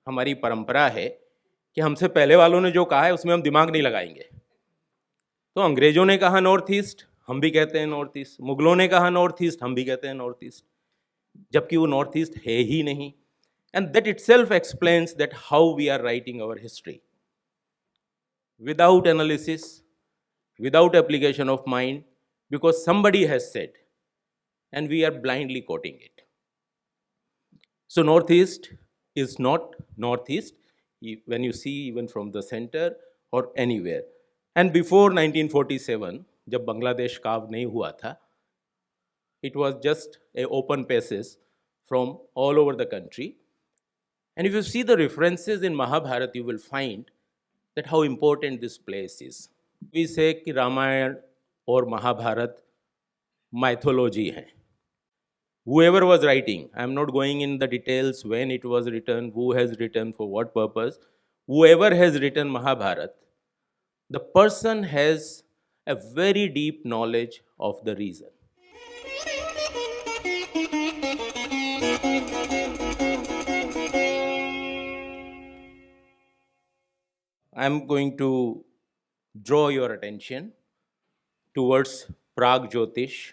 हमारी परंपरा है कि हमसे पहले वालों ने जो कहा है उसमें हम दिमाग नहीं लगाएंगे। तो अंग्रेजों ने कहा नॉर्थ ईस्ट, हम भी कहते हैं नॉर्थ ईस्ट। मुगलों ने कहा नॉर्थ ईस्ट, हम भी कहते हैं नॉर्थ ईस्ट, जबकि वो नॉर्थ ईस्ट है ही नहीं। And that itself explains that how we are writing our history without analysis, without application of mind, because somebody has said, and we are blindly quoting it. So Northeast is not Northeast when you see even from the center or anywhere. And before 1947, जब Bangladesh curve नहीं हुआ था, it was just a open passage from all over the country. And if you see the references in Mahabharata, you will find that how important this place is. We say कि रामायण और Mahabharat mythology है. Whoever was writing, I am not going in the details when it was written, who has written, for what purpose. Whoever has written Mahabharat, the person has a very deep knowledge of the reason. I am going to draw your attention towards Pragjyotish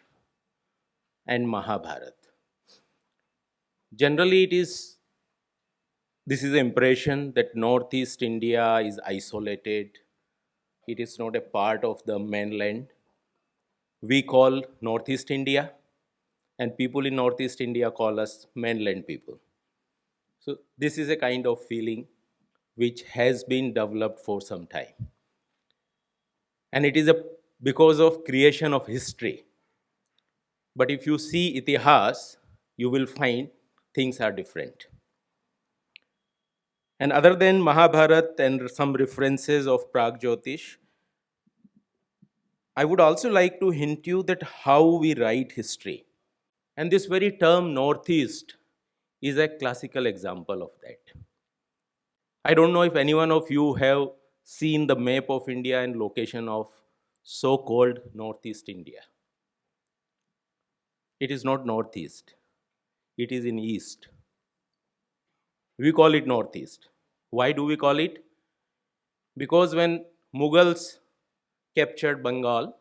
and Mahabharat. Generally, this is the impression that Northeast India is isolated. It is not a part of the mainland. We call Northeast India, and people in Northeast India call us mainland people. So this is a kind of feeling which has been developed for some time. And it is because of creation of history. But if you see Itihas, you will find things are different. And other than Mahabharat and some references of Pragjyotish, I would also like to hint you that how we write history. And this very term Northeast is a classical example of that. I don't know if any one of you have seen the map of India and location of so-called Northeast India. It is not Northeast. It is in East. We call it Northeast. Why do we call it? Because when Mughals captured Bengal,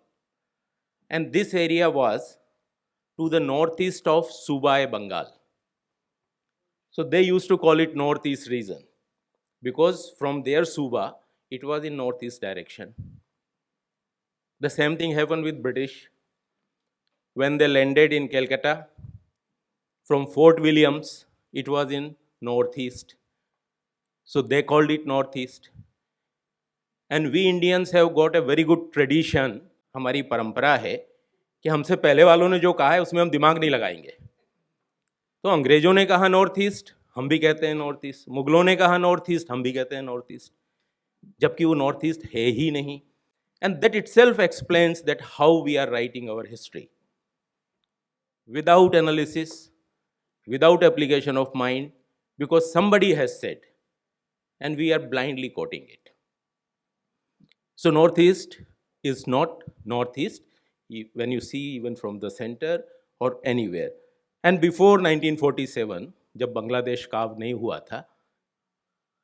and this area was to the northeast of Subai, Bengal. So they used to call it Northeast region because from their Suba, it was in northeast direction. The same thing happened with British. When they landed in Calcutta, from Fort Williams, it was in northeast. So they called it Northeast. And we Indians have got a very good tradition. हमारी परंपरा है कि हमसे पहले वालों ने जो कहा है उसमें हम दिमाग नहीं लगाएंगे। तो अंग्रेजों ने कहा नॉर्थ ईस्ट, हम भी कहते हैं नॉर्थ ईस्ट। मुगलों ने कहा नॉर्थ ईस्ट, हम भी कहते हैं नॉर्थ ईस्ट, जबकि वो नॉर्थ ईस्ट है ही नहीं। And that itself explains that how we are writing our history. Without analysis, without application of mind, because somebody has said, and we are blindly quoting it. So Northeast is not Northeast when you see even from the center or anywhere. And before 1947, जब Bangladesh curve नहीं हुआ था,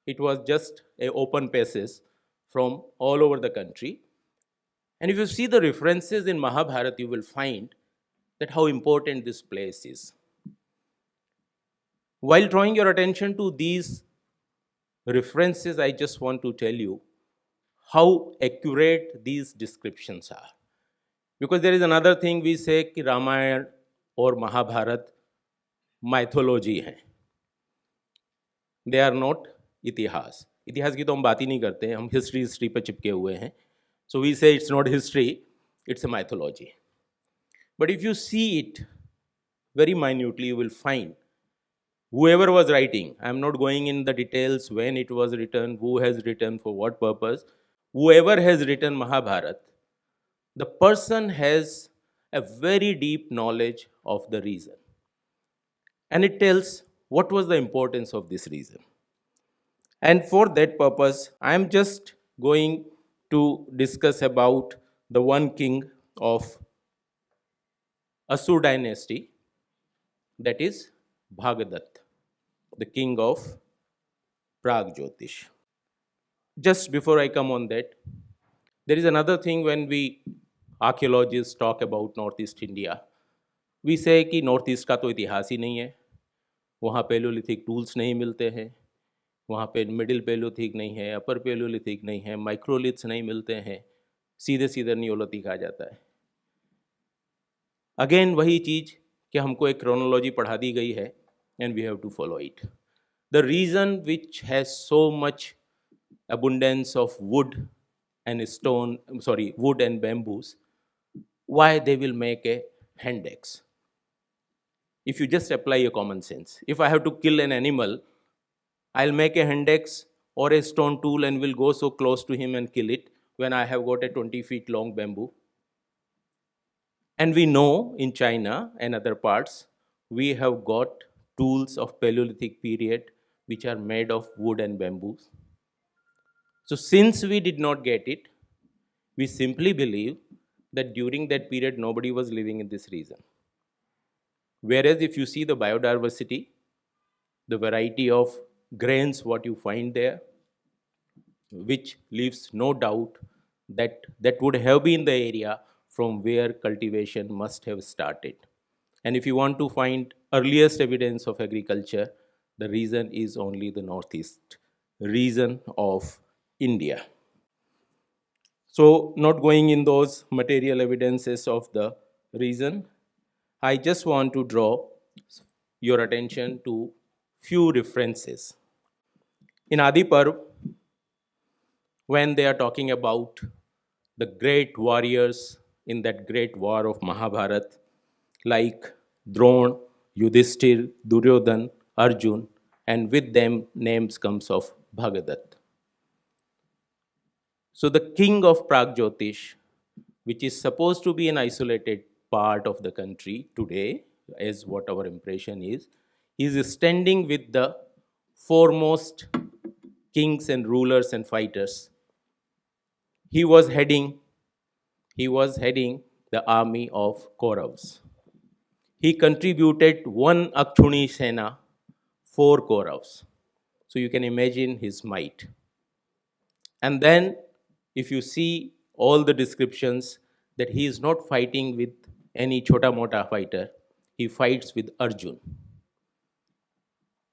it was just a open passage from all over the country. And if you see the references in Mahabharata, you will find that how important this place is. While drawing your attention to these references, I just want to tell you how accurate these descriptions are. Because there is another thing we say कि रामायण और Mahabharat mythology हैं. They are not इतिहास. इतिहास की तो हम बात ही नहीं करते हैं, हम हिस्ट्री पे चिपके हुए हैं. So we say it's not history, it's a mythology. But if you see it very minutely, you will find whoever was writing, I am not going in the details when it was written, who has written, for what purpose. Whoever has written Mahabharat, the person has a very deep knowledge of the reason. And it tells what was the importance of this reason. And for that purpose, I am just going to discuss about the one king of Asur dynasty, that is Bhagadatta, the king of Pragjyotish. Just before I come on that, there is another thing when we archaeologists talk about Northeast India. We say कि north east का तो इतिहास ही नहीं है, वहाँ Palaeolithic tools नहीं मिलते हैं, वहाँ पे मिडिल पेलोलिथिक नहीं है, अपर पेलोलिथिक नहीं है, माइक्रोलिथ्स नहीं मिलते हैं, सीधे सीधे नियोलिथिक आ जाता है. अगेन वही चीज़ कि हमको एक क्रोनोलॉजी पढ़ा दी गई है and we have to follow it. The reason which has so much abundance of wood and stone, sorry, wood and bamboos, why they will make a hand axe? If you just apply your common sense, if I have to kill an animal, I'll make a hand axe or a stone tool and will go so close to him and kill it when I have got a 20 feet long bamboo. And we know in China and other parts, we have got tools of Paleolithic period which are made of wood and bamboos. So since we did not get it, we simply believe that during that period nobody was living in this region. Whereas if you see the biodiversity, the variety of grains what you find there, which leaves no doubt that that would have been the area from where cultivation must have started. And if you want to find earliest evidence of agriculture, the region is only the northeast region of India. So, not going in those material evidences of the region, I just want to draw your attention to few references. In Adi Parv, when they are talking about the great warriors in that great war of Mahabharat, like Drona, Yudhishthir, Duryodhan, Arjun, and with them names comes of Bhagadatta. So the king of Pragjyotish, which is supposed to be an isolated part of the country today, as what our impression is standing with the foremost kings and rulers and fighters. He was heading the army of Kauravas. He contributed one Akshuni Sena, 4 Kauravas. So you can imagine his might. And then if you see all the descriptions that he is not fighting with any chota mota fighter, he fights with Arjun,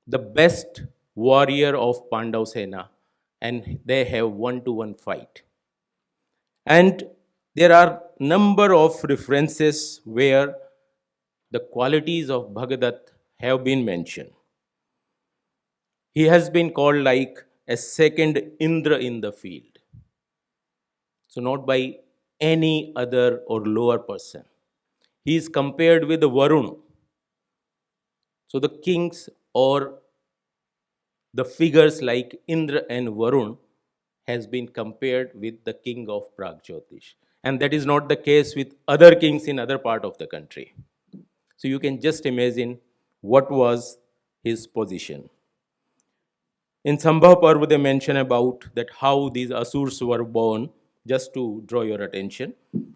the best warrior of Pandav Sena, and they have 1-to-1 fight. And there are number of references where the qualities of Bhagadatta have been mentioned. He has been called like a second Indra in the field. So not by any other or lower person. He is compared with Varun. So the kings or the figures like Indra and Varun has been compared with the king of Pragjyotish. And that is not the case with other kings in other part of the country. So you can just imagine what was his position. In Sambhav Parva, they mention about that how these Asurs were born, just to draw your attention,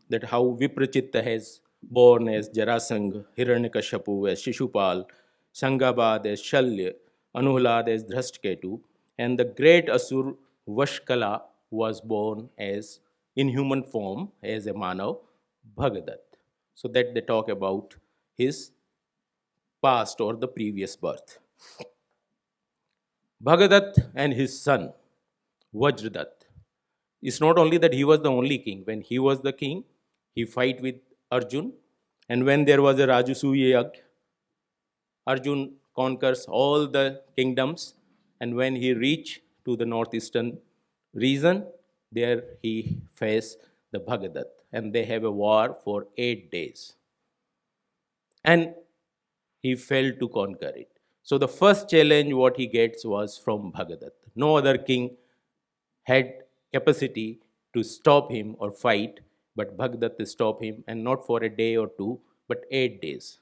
that how Viprachitta has born as Jarasangha, Hiranyakashipu as Shishupal, Sangabad as Shalya, Anuhlad as Dhrashtaketu, and the great Asur Vashkala was born as in human form as a Manav, Bhagadatta. So that they talk about his past or the previous birth. Bhagadatta and his son, Vajradatta. It's not only that he was the only king. When he was the king, he fight with Arjun. And when there was a Rajasuya Yagya, Arjun conquers all the kingdoms. And when he reached to the northeastern region, there he faced the Bhagadatta. And they have a war for 8 days. And he failed to conquer it. So the first challenge what he gets was from Bhagadatta. No other king had capacity to stop him or fight, but Bhagadatta stopped him, and not for a day or two, but 8 days.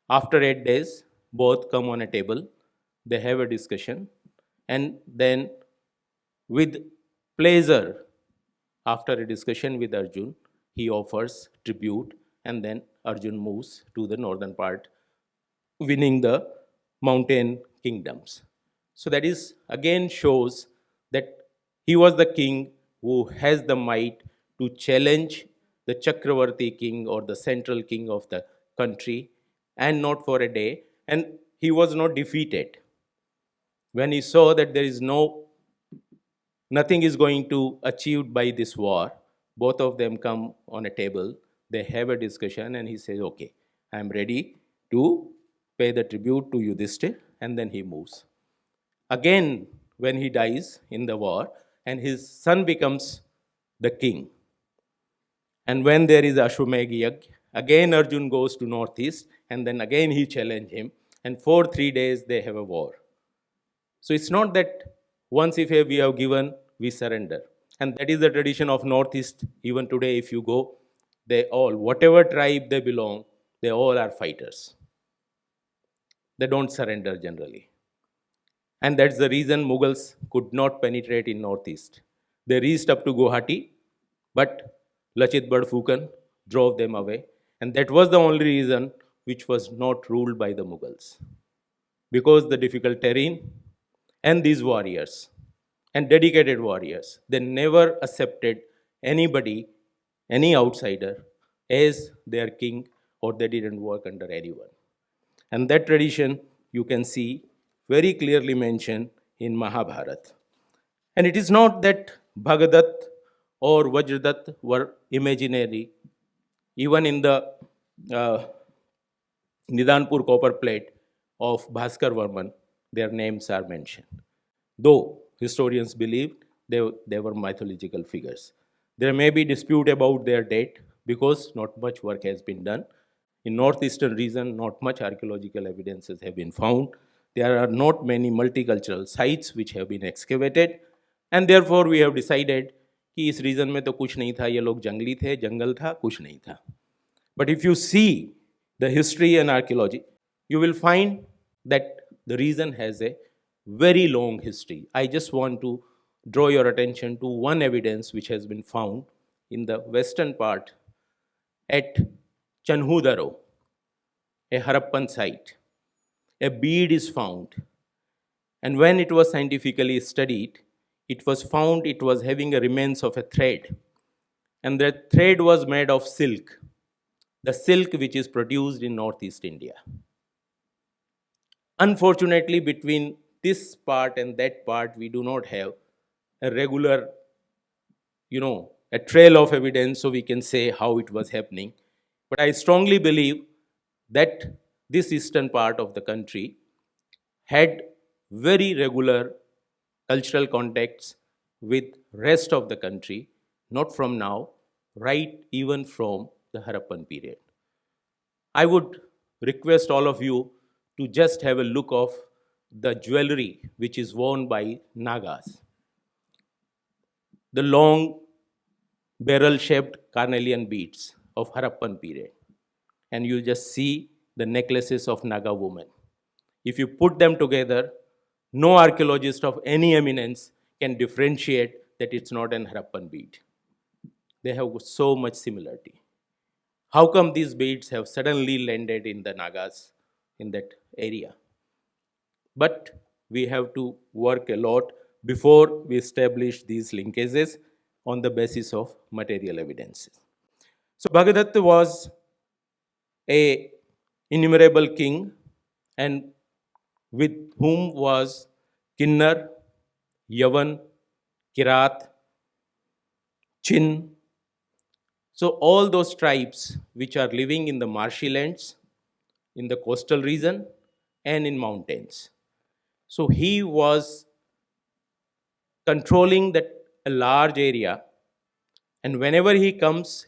After 8 days, both come on a table, they have a discussion, and then with pleasure, after a discussion with Arjun, he offers tribute, and then Arjun moves to the northern part, winning the mountain kingdoms. So that is again shows that he was the king who has the might to challenge the Chakravarti king or the central king of the country, and not for a day. And he was not defeated. When he saw that there is nothing is going to achieved by this war, both of them come on a table, they have a discussion, and he says, okay, I am ready to pay the tribute to Yudhishthir, and then he moves. Again, when he dies in the war, and his son becomes the king. And when there is Ashwamedh Yajna, again Arjun goes to northeast, and then again he challenged him, and for 3 days they have a war. So it's not that once if we have given, we surrender. And that is the tradition of Northeast. Even today, if you go, they all, whatever tribe they belong, they all are fighters. They don't surrender generally. And that's the reason Mughals could not penetrate in Northeast. They reached up to Guwahati, but Lachit Barphukan drove them away. And that was the only reason which was not ruled by the Mughals. Because the difficult terrain and these warriors and dedicated warriors, they never accepted anybody, any outsider, as their king, or they didn't work under anyone. And that tradition you can see very clearly mentioned in Mahabharata. And it is not that Bhagadatta or Vajradatta were imaginary. Even in the uh, Nidanpur copper plate of Bhaskar Varman, their names are mentioned. Though historians believe they were mythological figures. There may be dispute about their date because not much work has been done. In northeastern region, not much archaeological evidences have been found. There are not many multicultural sites which have been excavated, and therefore we have decided कि इस reason में तो कुछ नहीं था, ये लोग जंगली थे, जंगल था, कुछ नहीं था. But if you see the history and archaeology, you will find that the region has a very long history. I just want to draw your attention to one evidence which has been found in the western part at Chanhudaro, a Harappan site. A bead is found, and when it was scientifically studied, it was found it was having a remains of a thread, and that thread was made of silk, the silk which is produced in northeast India. Unfortunately, between this part and that part, we do not have a regular, a trail of evidence so we can say how it was happening. But I strongly believe that this eastern part of the country had very regular cultural contacts with rest of the country, not from now, right even from the Harappan period. I would request all of you to just have a look of the jewelry which is worn by Nagas. The long barrel-shaped carnelian beads of Harappan period. And you just see the necklaces of Naga women. If you put them together, no archaeologist of any eminence can differentiate that it's not an Harappan bead. They have so much similarity. How come these beads have suddenly landed in the Nagas in that area? But we have to work a lot before we establish these linkages on the basis of material evidences. So Bhagadatta was a innumerable king, and with whom was Kinnar, Yavan, Kirat, Chin. So all those tribes which are living in the marshy lands, in the coastal region, and in mountains. So he was controlling that a large area, and whenever he comes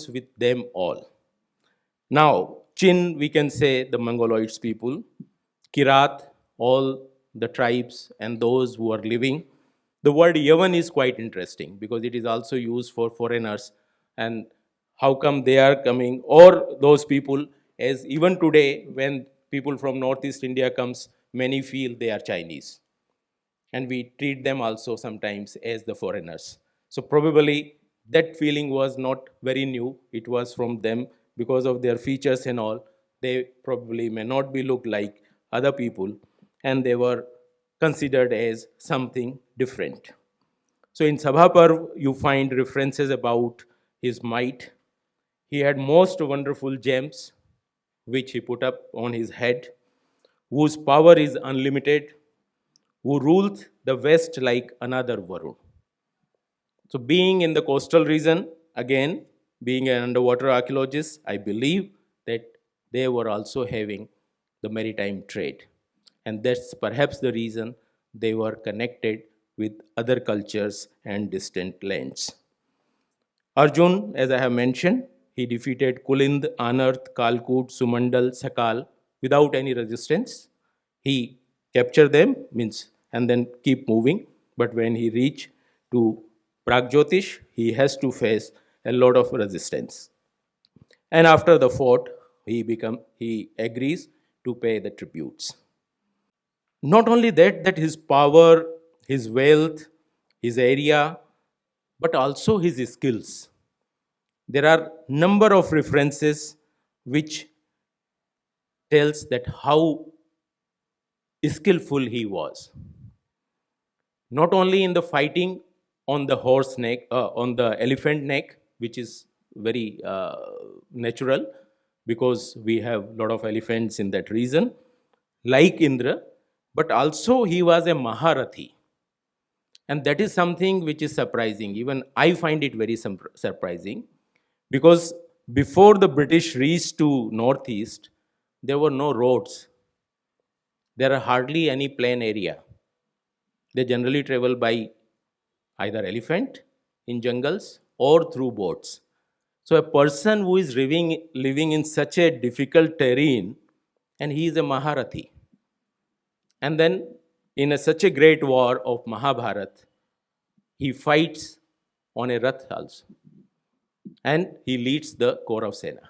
with them all. Now, Chin, we can say the Mongoloids people, Kirat, all the tribes and those who are living. The word Yavan is quite interesting because it is also used for foreigners, and how come they are coming, or those people, as even today when people from Northeast India comes, many feel they are Chinese. And we treat them also sometimes as the foreigners. So probably that feeling was not very new. It was from them because of their features and all. They probably may not be look like other people, and they were considered as something different. So in Sabhaparv, you find references about his might. He had most wonderful gems which he put up on his head, whose power is unlimited, who rules the West like another Varun. So, being in the coastal region, again, being an underwater archaeologist, I believe that they were also having the maritime trade. And that's perhaps the reason they were connected with other cultures and distant lands. Arjun, as I have mentioned, he defeated Kulind, Anarth, Kalkut, Sumandal, Sakal without any resistance. He captured them, means, and then keep moving. But when he reached to Pragjyotish, he has to face a lot of resistance. And after the fort, he agrees to pay the tributes. Not only that his power, his wealth, his area, but also his skills. There are number of references which tells that how skillful he was. Not only in the fighting on the horse neck, on the elephant neck, which is very natural because we have a lot of elephants in that region, like Indra, but also he was a Maharathi. And that is something which is surprising. Even I find it very surprising because before the British reached to Northeast, there were no roads. There are hardly any plain area. They generally travel by either elephant in jungles or through boats. So a person who is living in such a difficult terrain, and he is a Maharathi. And then in such a great war of Mahabharat, he fights on a rath also. And he leads the corps of Sena.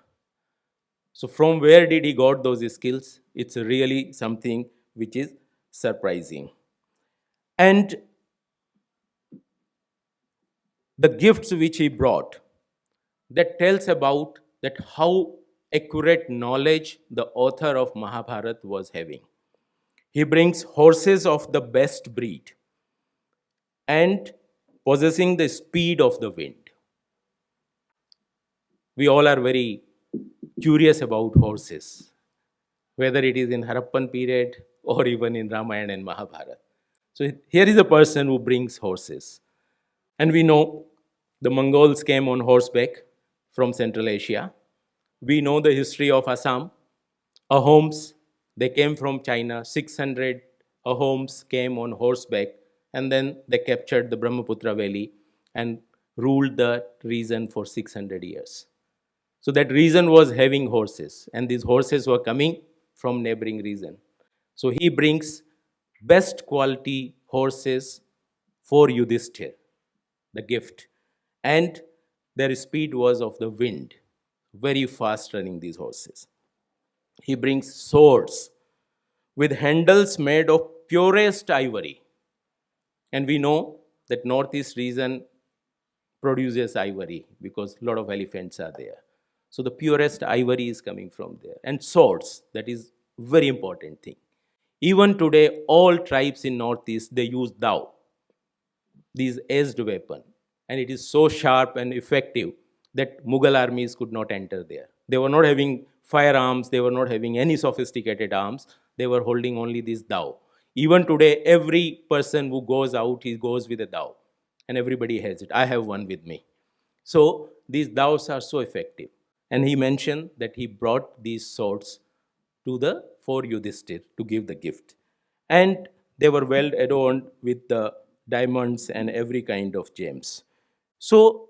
So from where did he got those skills? It's really something which is surprising. And the gifts which he brought, that tells about that how accurate knowledge the author of Mahabharat was having. He brings horses of the best breed and possessing the speed of the wind. We all are very curious about horses, whether it is in Harappan period or even in Ramayana and Mahabharata. So here is a person who brings horses. And we know the Mongols came on horseback from Central Asia. We know the history of Assam. Ahoms, they came from China. 600 Ahoms came on horseback, and then they captured the Brahmaputra Valley and ruled the region for 600 years. So that region was having horses, and these horses were coming from neighboring region. So he brings best quality horses for Yudhishthir, the gift. And their speed was of the wind, very fast running these horses. He brings swords with handles made of purest ivory. And we know that Northeast region produces ivory because a lot of elephants are there. So the purest ivory is coming from there. And swords, that is very important thing. Even today, all tribes in Northeast, they use dao, these edged weapon. And it is so sharp and effective that Mughal armies could not enter there. They were not having firearms, they were not having any sophisticated arms, they were holding only this dao. Even today, every person who goes out, he goes with a dao. And everybody has it. I have one with me. So these daos are so effective. And he mentioned that he brought these swords to the for Yudhishthir to give the gift. And they were well adorned with the diamonds and every kind of gems. So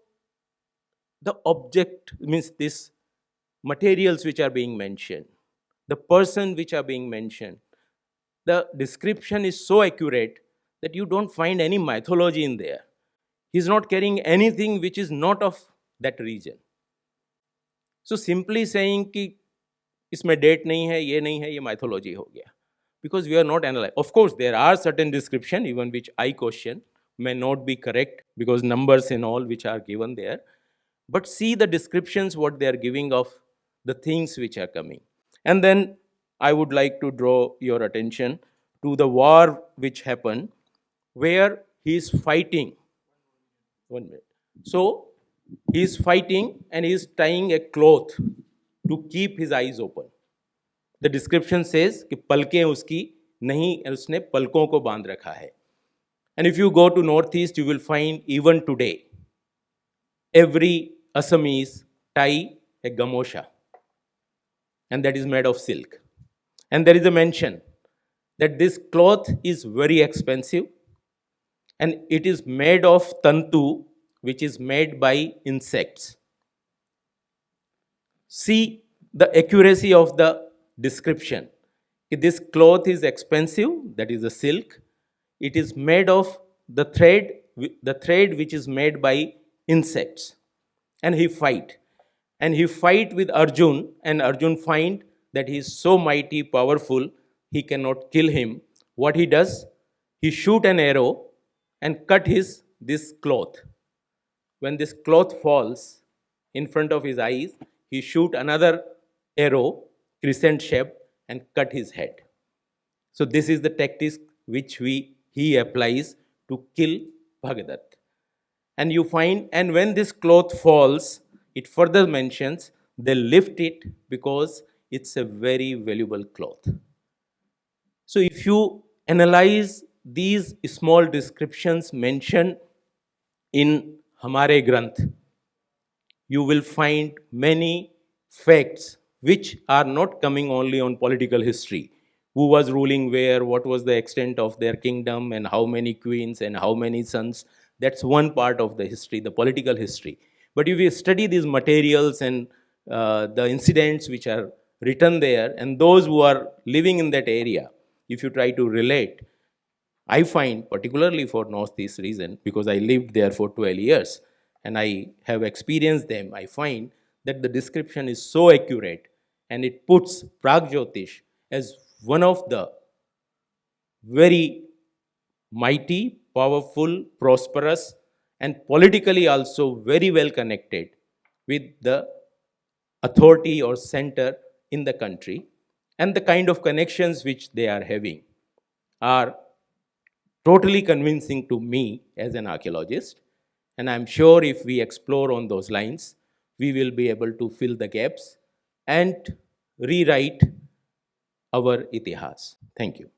the object means this materials which are being mentioned, the person which are being mentioned, the description is so accurate that you don't find any mythology in there. He's not carrying anything which is not of that region. So simply saying कि इसमें date नहीं है, ये mythology हो गया. Because we are not analyzing. Of course, there are certain description, even which I question, may not be correct because numbers and all which are given there. But see the descriptions, what they are giving of the things which are coming. And then I would like to draw your attention to the war which happened, where he is fighting. 1 minute. So he is fighting and he is tying a cloth to keep his eyes open. The description says कि पलकें उसकी नहीं, उसने पलकों को बांध रखा है. And if you go to Northeast, you will find even today, every Assamese tie a gamosha, and that is made of silk. And there is a mention that this cloth is very expensive, and it is made of tantu, which is made by insects. See the accuracy of the description. This cloth is expensive, that is the silk. It is made of the thread which is made by insects. And he fight. And he fight with Arjun, and Arjun find that he is so mighty, powerful, he cannot kill him. What he does? He shoot an arrow and cut this cloth. When this cloth falls in front of his eyes, he shoot another arrow, crescent shape, and cut his head. So this is the tactic which he applies to kill Bhagadatta. And you find, and when this cloth falls, it further mentions they lift it because it's a very valuable cloth. So if you analyze these small descriptions mentioned in Hamare Granth, you will find many facts which are not coming only on political history. Who was ruling where, what was the extent of their kingdom, and how many queens and how many sons. That's one part of the history, the political history. But if you study these materials and the incidents which are written there, and those who are living in that area, if you try to relate, I find, particularly for Northeast region, because I lived there for 12 years, and I have experienced them, I find that the description is so accurate, and it puts Pragjyotish as one of the very mighty, powerful, prosperous, and politically also very well connected with the authority or center in the country. And the kind of connections which they are having are totally convincing to me as an archaeologist. And I'm sure if we explore on those lines, we will be able to fill the gaps and rewrite our itihas. Thank you.